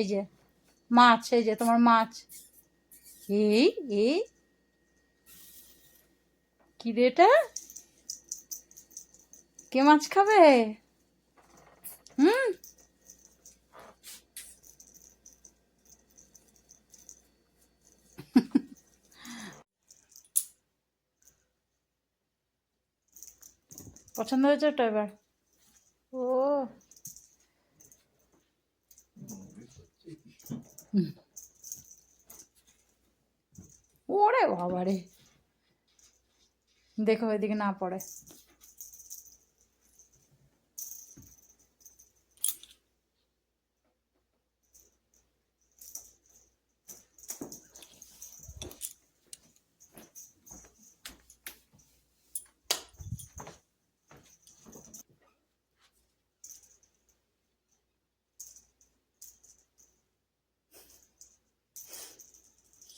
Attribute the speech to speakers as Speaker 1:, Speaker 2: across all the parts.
Speaker 1: এই যে মাছ, এই যে তোমার মাছ। এই এই কি রে এটা? কে মাছ খাবে? হুম, পছন্দ হয়েছে ওটা এবার? ও ওরে বাবারে, দেখো এদিকে না পড়ে।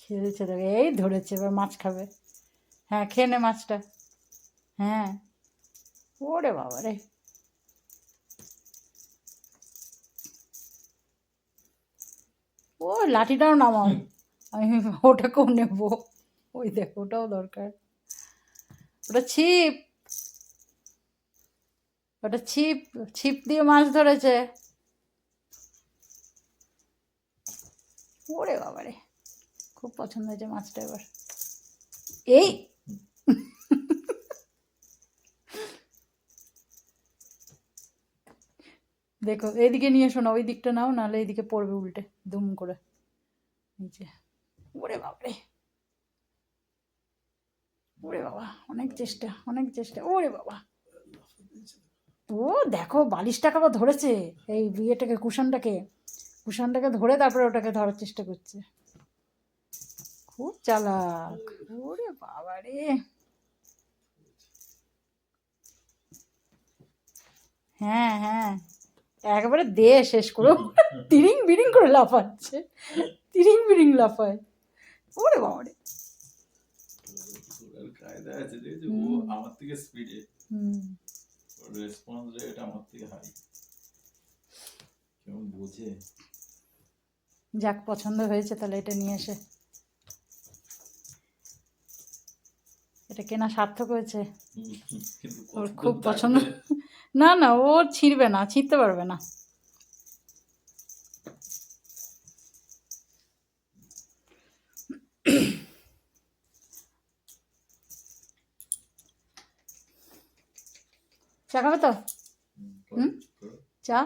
Speaker 1: খেয়েছে দেখো, এই ধরেছে, এবার মাছ খাবে। হ্যাঁ খেয়ে নে মাছটা। হ্যাঁ, ওরে বাবারে, ও লাঠিটাও নামাও, আমি ওটাকেও নেব। ওই দেখো ওটাও দরকার। ওটা ছিপ, ওটা ছিপ, ছিপ দিয়ে মাছ ধরেছে। ওরে বাবারে, খুব পছন্দ হয়েছে মাছটা এবার। এই দেখো এইদিকে নিয়ে এসো না, ওই দিকটা নাও, নাহলে এইদিকে পড়বে উল্টে দুম করে নিচে। ওরে বাবারে, ওরে বাবা, অনেক চেষ্টা, অনেক চেষ্টা, ওরে বাবা। ও দেখো বালিশটাকে আবার ধরেছে, এই বিয়েটাকে, কুশনটাকে, কুশনটাকে ধরে তারপরে ওটাকে ধরার চেষ্টা করছে। খুব চালাক। ওরে বাবারে, হ্যাঁ হ্যাঁ, একবারে দে শেষ করে। তিরিং বিরিং করে লাফাচ্ছে, তিরিং বিরিং লাফায়। ওরে বাবারে,
Speaker 2: কায়দা আছে, দেখেছো ও আমার থেকে স্পিডে, ওর রেসপন্স রেট আমার থেকে হাই, কেমন বোঝে।
Speaker 1: যাক পছন্দ হয়েছে তাহলে এটা নিয়ে এসে, এটা কেনা সার্থক হয়েছে। ওর খুব পছন্দ। না না, ও ছিঁড়বে না, ছিঁড়তে পারবে না। চা খাবে তো? হুম, চা।